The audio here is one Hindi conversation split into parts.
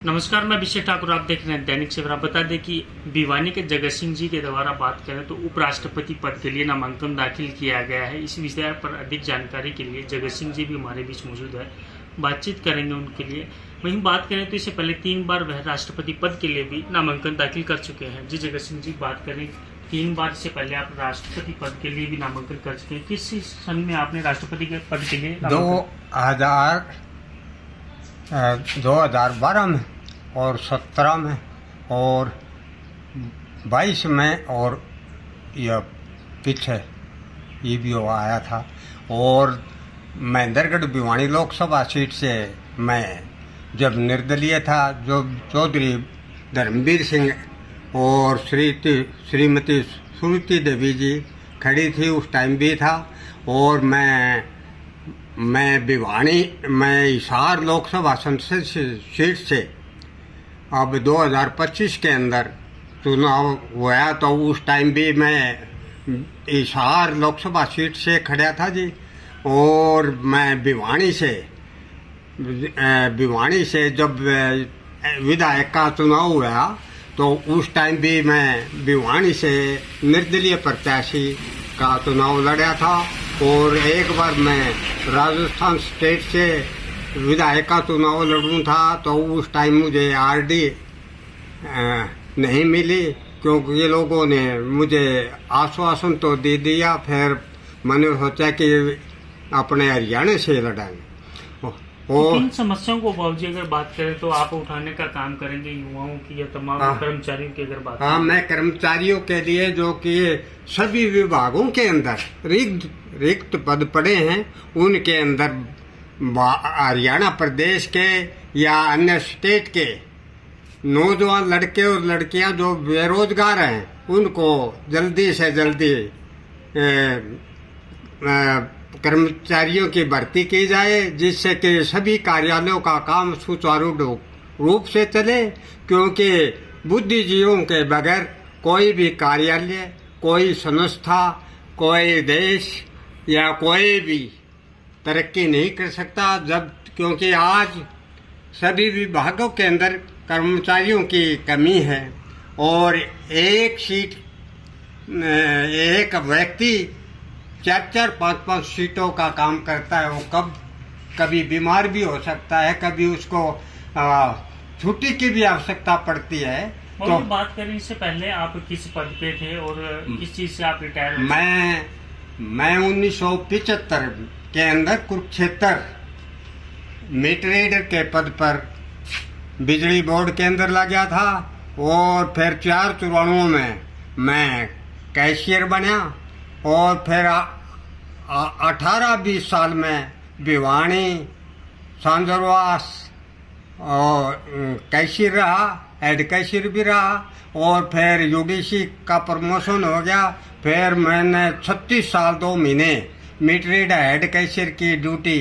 नमस्कार, मैं अभिषेक ठाकुर। आप देख रहे हैं दैनिक सवेरा। बता दें कि भिवानी के जगत सिंह जी के द्वारा बात करें तो उपराष्ट्रपति पद के लिए नामांकन दाखिल किया गया है। इस विषय पर अधिक जानकारी के लिए जगत सिंह जी भी हमारे बीच मौजूद है, बातचीत करेंगे उनके लिए। वहीं बात करें तो इससे पहले 3 बार वह राष्ट्रपति पद के लिए भी नामांकन दाखिल कर चुके हैं। जी जगत सिंह जी, बात करें 3 बार से पहले आप राष्ट्रपति पद के लिए भी नामांकन कर चुके हैं। किस सन में आपने राष्ट्रपति के पद के लिए 2012 में और 17 में और 22 में और यह पीछे ये भी वो आया था। और महेंद्रगढ़ भिवानी लोकसभा सीट से मैं जब निर्दलीय था, जो चौधरी धर्मवीर सिंह और श्रीमती श्रुति देवी जी खड़ी थी, उस टाइम भी था। और मैं भिवानी में हिसार लोकसभा संसद सीट से अब 2025 के अंदर चुनाव हुआ, तो उस टाइम भी मैं हिसार लोकसभा सीट से खड़ा था जी। और मैं भिवानी से जब विधायक का चुनाव हुआ तो उस टाइम भी मैं भिवानी से निर्दलीय प्रत्याशी का चुनाव लड़ा था। और एक बार मैं राजस्थान स्टेट से विधायक का चुनाव लड़ूं था, तो उस टाइम मुझे आरडी नहीं मिली, क्योंकि ये लोगों ने मुझे आश्वासन तो दे दिया। फिर मैंने सोचा कि अपने हरियाणा से लड़ाएंगे। किन समस्याओं को बाबूजी अगर बात करें तो आप उठाने का काम करेंगे, युवाओं की या तमाम कर्मचारियों की अगर बात करें? मैं कर्मचारियों के लिए, जो कि सभी विभागों के अंदर रिक्त पद पड़े हैं, उनके अंदर हरियाणा प्रदेश के या अन्य स्टेट के नौजवान लड़के और लड़कियां जो बेरोजगार हैं, उनको जल्दी से जल्दी कर्मचारियों की भर्ती की जाए, जिससे कि सभी कार्यालयों का काम सुचारू रूप से चले। क्योंकि बुद्धिजीवियों के बगैर कोई भी कार्यालय, कोई संस्था, कोई देश या कोई भी तरक्की नहीं कर सकता। क्योंकि आज सभी विभागों के अंदर कर्मचारियों की कमी है और एक व्यक्ति 4-4, 5-5 सीटों का काम करता है। वो कभी बीमार भी हो सकता है, कभी उसको छुट्टी की भी आवश्यकता पड़ती है। तो बात करें, इससे पहले आप किस पद पे थे और किस चीज से आप रिटायर हुए? मैं 1975 के अंदर कुरुक्षेत्र मीटर रीडर के पद पर बिजली बोर्ड के अंदर लग गया था। और फिर 4 चुनावों में मैं कैशियर बना। और फिर 18-20 साल में भिवानी सांजरवास और कैशियर रहा, हेड कैशियर भी रहा। और फिर यूडीसी का प्रमोशन हो गया। फिर मैंने 36 साल 2 महीने मीटर रीडर हेड कैशियर की ड्यूटी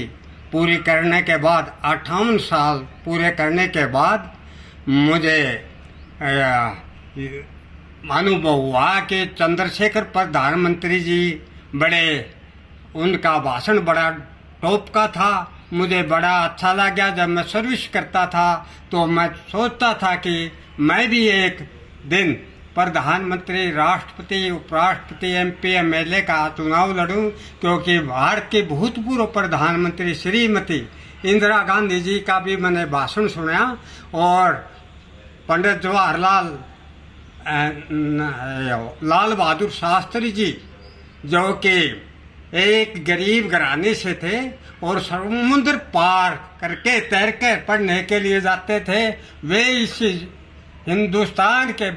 पूरी करने के बाद, 58 साल पूरे करने के बाद मुझे अनुभव हुआ कि चंद्रशेखर प्रधानमंत्री जी उनका भाषण बड़ा टॉप का था। मुझे बड़ा अच्छा लगा। जब मैं सर्विस करता था तो मैं सोचता था कि मैं भी एक दिन प्रधानमंत्री, राष्ट्रपति, उपराष्ट्रपति, MP, MLA का चुनाव लड़ूं। क्योंकि भारत के भूतपूर्व प्रधानमंत्री श्रीमती इंदिरा गांधी जी का भी मैंने भाषण सुना। और पंडित जवाहरलाल लाल बहादुर शास्त्री जी, जो कि एक गरीब घराने से थे और समुद्र पार करके तैर के पढ़ने के लिए जाते थे, वे इस हिंदुस्तान के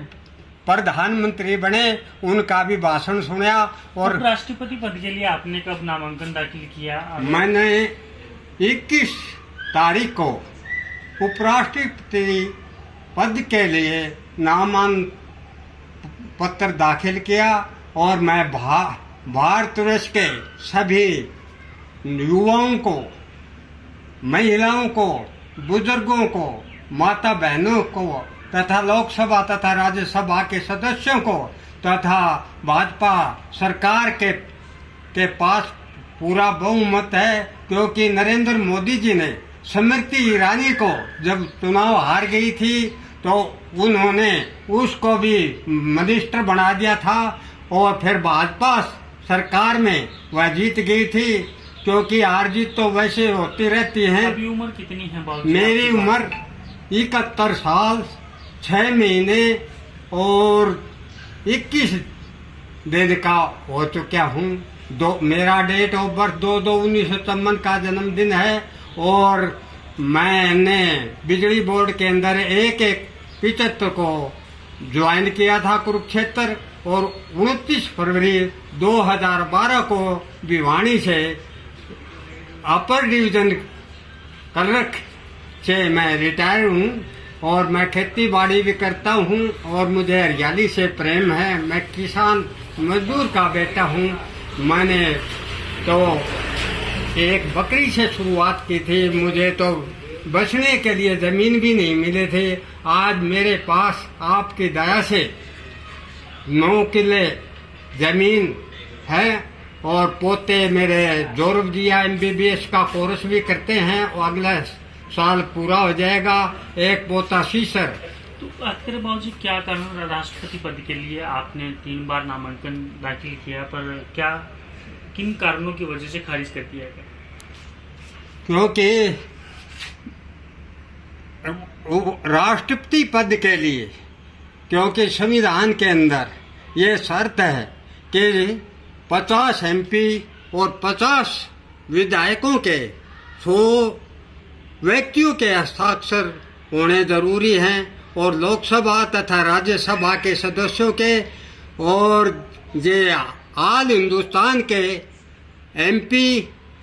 प्रधानमंत्री बने। उनका भी भाषण सुना। और राष्ट्रपति पद के लिए आपने कब नामांकन दाखिल किया? मैंने 21 तारीख को उपराष्ट्रपति पद के लिए नामांकन पत्र दाखिल किया। और मैं भारतवर्ष के सभी युवाओं को, महिलाओं को, बुजुर्गों को, माता बहनों को तथा लोकसभा तथा राज्यसभा के सदस्यों को तथा भाजपा सरकार के पास पूरा बहुमत है, क्योंकि नरेंद्र मोदी जी ने स्मृति ईरानी को जब चुनाव हार गई थी तो उन्होंने उसको भी मिनिस्टर बना दिया था और फिर भाजपा सरकार में वह जीत गई थी, क्योंकि हार जीत तो वैसे होती रहती है। अभी उम्र कितनी है बाबूजी? मेरी उम्र 71 साल 6 महीने और 21 दिन का हो चुका हूँ। मेरा डेट ऑफ बर्थ 2/2/1954 का जन्मदिन है और मैंने बिजली बोर्ड के अंदर 1/1/75 को ज्वाइन किया था कुरुक्षेत्र और 29 फरवरी 2012 को भिवानी से अपर डिवीजन कलरख से मैं रिटायर हूँ और मैं खेती बाड़ी भी करता हूँ और मुझे हरियाली से प्रेम है। मैं किसान मजदूर का बेटा हूँ। मैंने तो एक बकरी से शुरुआत की थी, मुझे तो बचने के लिए जमीन भी नहीं मिले थे। आज मेरे पास आपकी दया से 9 किले जमीन है और पोते मेरे जोरब जिया MBBS का कोर्स भी करते हैं और अगला साल पूरा हो जाएगा। एक पोता सीसर। तो आखिर बाबूजी क्या कारण राष्ट्रपति पद के लिए आपने 3 बार नामांकन दाखिल किया, पर क्या किन कारणों की वजह से खारिज कर दिया गया? क्योंकि राष्ट्रपति पद के लिए, क्योंकि संविधान के अंदर ये शर्त है कि 50 MP और 50 विधायकों के 100 व्यक्तियों के हस्ताक्षर होने जरूरी हैं और लोकसभा तथा राज्यसभा के सदस्यों के और ये आल हिंदुस्तान के MP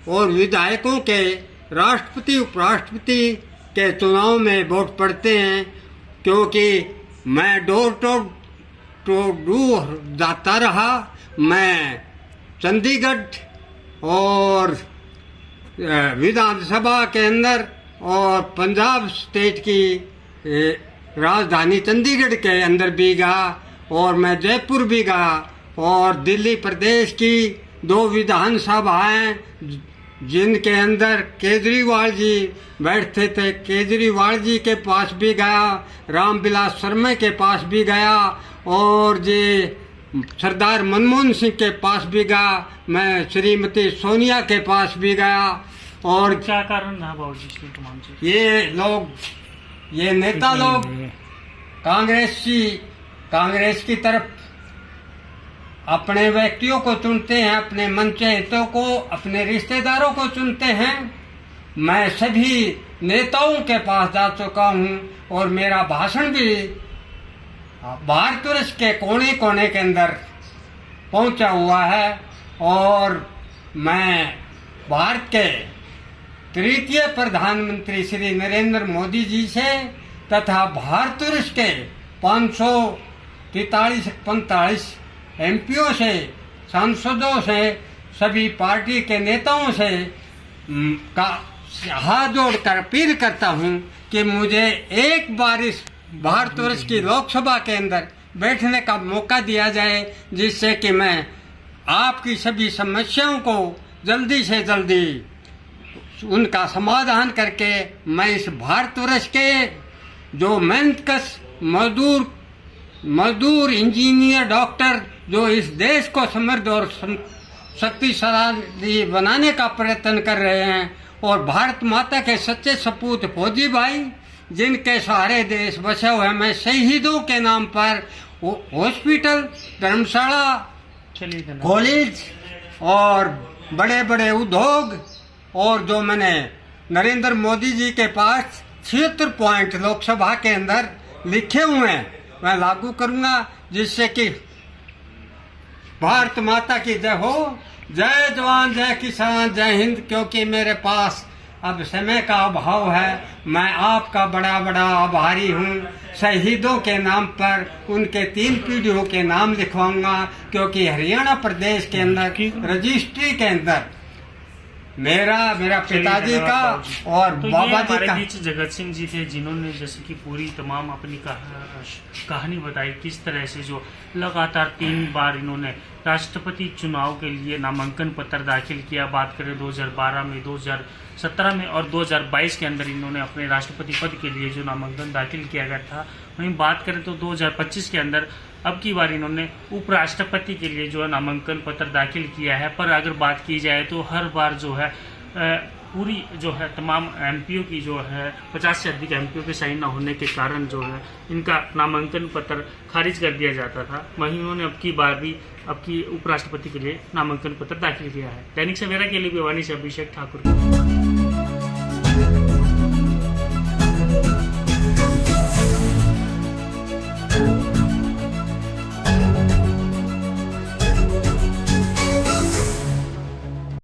और विधायकों के राष्ट्रपति उपराष्ट्रपति के चुनाव में वोट पड़ते हैं। क्योंकि मैं डोर टू डोर जाता रहा। मैं चंडीगढ़ और विधानसभा के अंदर और पंजाब स्टेट की राजधानी चंडीगढ़ के अंदर भी गया और मैं जयपुर भी गया और दिल्ली प्रदेश की 2 विधानसभाएं जिनके अंदर केजरीवाल जी बैठते थे, केजरीवाल जी के पास भी गया, रामविलास शर्मा के पास भी गया और जी सरदार मनमोहन सिंह के पास भी गया। मैं श्रीमती सोनिया के पास भी गया। और क्या कारण रहा बाबूजी इसमें तमाम चीज? ये नेता लोग कांग्रेस की तरफ अपने व्यक्तियों को चुनते हैं, अपने मनचाहितों को, अपने रिश्तेदारों को चुनते हैं। मैं सभी नेताओं के पास जा चुका हूं और मेरा भाषण भी भारतवर्ष के कोने कोने के अंदर पहुंचा हुआ है और मैं भारत के तृतीय प्रधानमंत्री श्री नरेंद्र मोदी जी से तथा भारतवर्ष के 543-45 MPओं से, सांसदों से, सभी पार्टी के नेताओं से का हाथ जोड़कर अपील करता हूं कि मुझे एक बार इस भारतवर्ष की लोकसभा के अंदर बैठने का मौका दिया जाए, जिससे कि मैं आपकी सभी समस्याओं को जल्दी से जल्दी उनका समाधान करके मैं इस भारतवर्ष के जो मेहनतकश मजदूर इंजीनियर डॉक्टर जो इस देश को समृद्ध और शक्तिशाली बनाने का प्रयत्न कर रहे हैं और भारत माता के सच्चे सपूत फौजी भाई जिनके सहारे देश बसे हुए हैं, मैं शहीदों के नाम पर हॉस्पिटल, धर्मशाला, कॉलेज और बड़े बड़े उद्योग और जो मैंने नरेंद्र मोदी जी के पास 76 पॉइंट लोकसभा के अंदर लिखे हुए हैं मैं लागू करूंगा, जिससे कि भारत माता की जय हो। जय जवान, जय किसान, जय हिंद। क्योंकि मेरे पास अब समय का अभाव है, मैं आपका बड़ा बड़ा आभारी हूँ। शहीदों के नाम पर उनके 3 पीढ़ियों के नाम लिखवाऊंगा, क्योंकि हरियाणा प्रदेश के अंदर रजिस्ट्री के अंदर मेरा पिताजी का और तो बाबा जी का। बीच जगत सिंह जी थे जिन्होंने जैसे कि पूरी तमाम अपनी कहानी बताई, किस तरह से जो लगातार 3 बार इन्होंने राष्ट्रपति चुनाव के लिए नामांकन पत्र दाखिल किया। बात करें 2012 में, 2017 में और 2022 के अंदर इन्होंने अपने राष्ट्रपति पद के लिए जो नामांकन दाखिल किया गया था। वहीं बात करें तो 2025 के अंदर अब की बार इन्होंने उपराष्ट्रपति के लिए जो है नामांकन पत्र दाखिल किया है। पर अगर बात की जाए तो हर बार जो है पूरी जो है तमाम एमपीओ की जो है 50 से अधिक एमपीओ के साइन न होने के कारण जो है इनका नामांकन पत्र खारिज कर दिया जाता था। वहीं उन्होंने अब की बार भी अब की उपराष्ट्रपति के लिए नामांकन पत्र दाखिल किया है। दैनिक सवेरा के लिए भिवानी से अभिषेक ठाकुर।